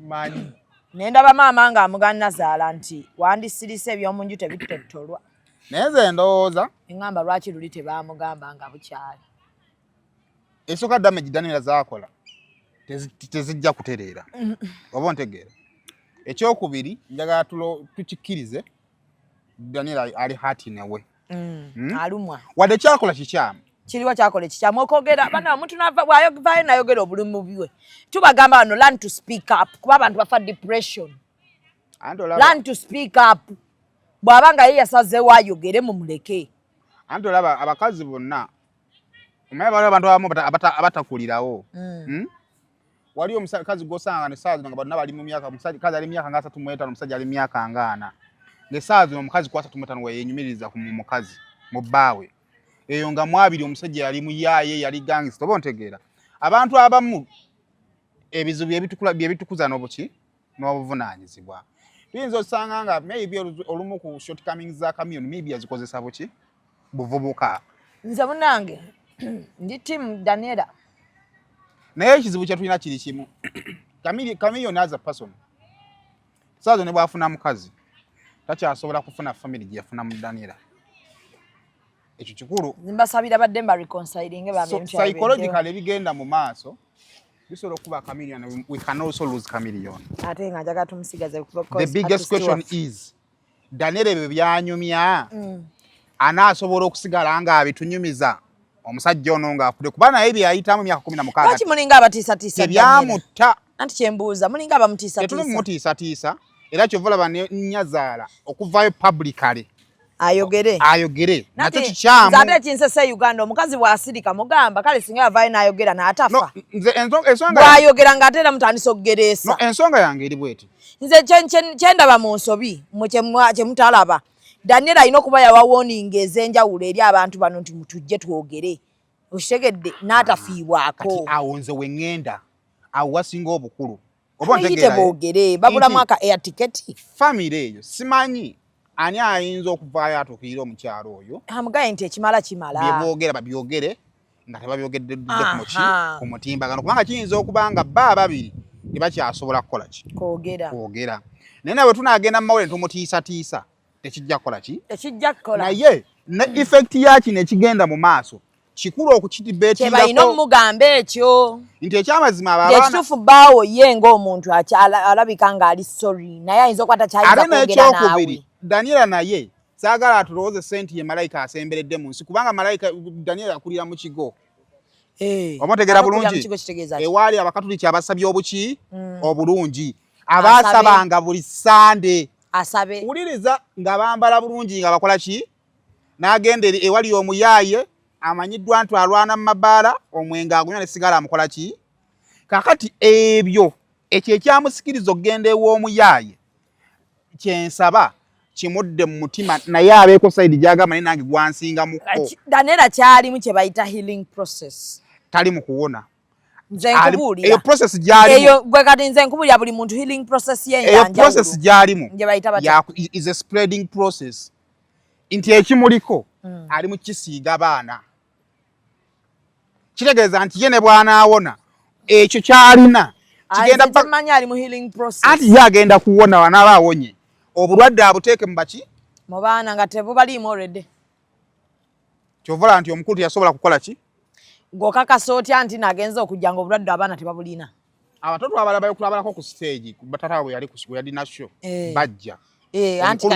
mani nendaba maama nga amugana zaala nti wandisirise ebyomunju tebitottolwa neze ndowooza engamba lwaki luli tebamugamba nga bukyali esooka damage Daniela zaakola tezijja kutereera oba ntegeera ekyokubiri njagala tukikkirize Daniela ali hati newe alumwa wadde kyakola kikyamu kiriwa kyakola ekikyamu okogera bana omuntu navayo nayogera obulumi bwiwe tubagamba bano learn to speak up kuba abantu bafa depression learn to speak up bw'abanga ye yasazeewo ayogere mumuleke anti olaba abakazi bonna omanyi baliwo abantu abamu abatakulirawo waliyo omukazi gw'osanga nesaawa zino nga bonna bali mu myaka omukazi ali myaka nga 35 omusajja ali myaka nga 4 ngesaawa zino omukazi kwa 35 weyenyumiriza ku mukazi mu bbaawe eyo nga mwabiri omusajja yali muyaaye yali gangster oba ontegeera abantu abamu ebizibu byebitukuza n'obuki n'obuvunaanyizibwa tuyinza osanga nga maybe olumu ku shortcomings za Chameleon maybe yazikozesa buki buvubuka nze munange ndi team Daniela naye ekizibu kyetulina kiri kimu Chameleon as a person saazo ne bwafuna mukazi takyasobola kufuna family gye yafuna mu Daniela ekyo kikulu zimbasabira badde mba reconciling psychologically bigenda mu maaso bisobola okuba Chameleon we can also lose Chameleon ate nga njaga tumusigaze the biggest question is Daniela bye byanyumya anaasobola okusigala nga abitunyumiza omusajja ono nga akudde kuba naye byayitamu myaka 16 lwaki mulinga abatiisatiisa byamutta anti kyembuuza mulinga abamutiisatiisa tetuli mutiisatiisa era kyova laba Nyazaala okuvaayo publicly ayogere nakyo kikyamu nzate kinsese Uganda omukazi bw'asirika mugamba kale singa yavaayo n'ayogera n'atafa ensonga bw'ayogera ng'ate era mutandisa okugereesa ensonga yange eri bweti nze kyendaba mu nsobi kye mutalaba Daniel alina okuba yawa warning ez'enjawulo eri abantu bano nti mutujje twogere okitegedde n'atafiibwako kati awo nze we ŋŋenda awo wasinga obukulu yite boogere babulamu aka air ticket famire eyo simanyi ani ayinza okuvaayo atuukirira omukyalo oyo amugaye nti ekimala kimala byeboogera babyogere nga tebabyogedde ku mutimbagano kubanga kiyinza okuba nga bba ababiri tebakyasobola kukola ki kwogera naye nawe tunaagenda mu mawulire tumutiisatiisa tekijja kukola ki naye ne effect yakino ekigenda mu maaso kikulu okukitibeetingako kyebalina omugamba ekyo nti ekyamazima abaana ekituufu bbaawo ye ng'omuntu alabika ng'ali sorry naye ayinza okuba takyayinza kwogera naawe Daniela naye saagala atulowooze senti ye malayika asemberedde mu nsi kubanga malayika Daniela akulira mu kigo omutegeera bulungi ewaali abakatuliki abasabye obuki obulungi abaasabanga buli sande asabe wuliriza nga bambala bulungi nga bakola ki n'agenda ewali omuyaaye amanyiddwa nti alwana mu mabaala omwenge agunywa ne sigala amukola ki kakati ebyo ekyo ekyamusikiriza okugenda ew'omuyaaye kyensaba kimudde mu mutima naye abeeko sayidi gyagamba naye nange gwansingamuko Daniela kyalimu kye bayita healing process tali mu kuwona nze nkubuulira eyo process gyalimu eyo gwe kati nze nkubuulira buli muntu healing process eyo process gyalimu gye bayita batya is a spreading process nti ekimuliko ali mu kisiiga baana kitegeeza nti ye ne bw'anaawona ekyo kyalina kigenda tamanyi ali mu healing process anti ye agenda kuwona wanaaba awonye obulwadde abuteeke mu baki mu baana nga tebubaliimu already kyovola nti omukulu teyasobola kukola ki ng'okakasa otya nti nagenza okujja nga obulwadde abaana tebabulina abatoto abalala bayokulabalako ku stage batata bwe yali nasho bajja anti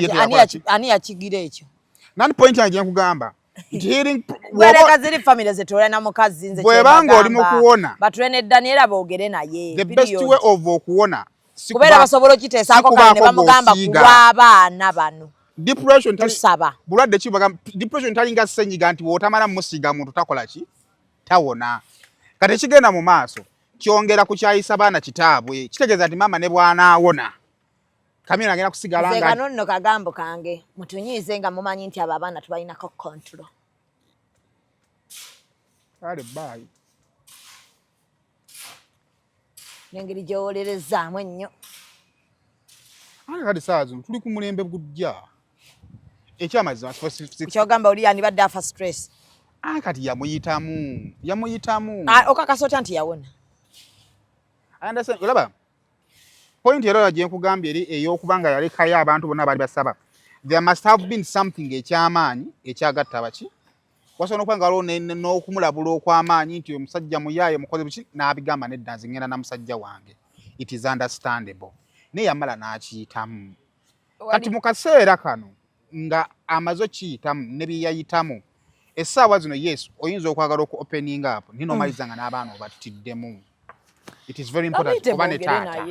ani yakigira ekyo nani point yange nkugamba nti healing bwereka ziri famire zetolera na mukazi nze bwebanga oli mu kuwona batulene Daniela boogere naye the best way of okuwona kubeera basobola okiteesaako kale ne bamugamba kulw'abaana bano depression tusaba bulwadde kibaga depression talinga senyiga nti wootamala musiga muntu takola ki tawona kati kigenda mu maaso kyongera kukyayisa baana kitaabwe kitegeeza nti maama ne bw'anaawona kamera agenda kusigala nga kano nno kagambo kange mutunyiize nga mumanyi nti abo abaana tubalinako control kale bye n'engeri gyewolerezaamu ennyo ate kati saa zino tuli ku mulembe gujja ekyamazima kyogamba oli yandibadde afa stress kati yamuyitamu okakasa otya nti yawona olaba point era gye nkugambye eri ey'okubanga yalekayo abantu bonna baali basaba there must have been something ekyamaanyi ekyagatta baki wasobola okuba nga waliwo n'okumulabula okw'amaanyi nti omusajja muyaaye mukozi buki n'abigamba nedda nze ngenda na musajja wange it is understandable naye yamala n'akiyitamu kati mu kaseera kano nga amaze okiyitamu ne bye yayitamu essaawa zino yes oyinza okwagala oku opening up ninomaliza nga n'abaana obattiddemu it is very important oba ne taata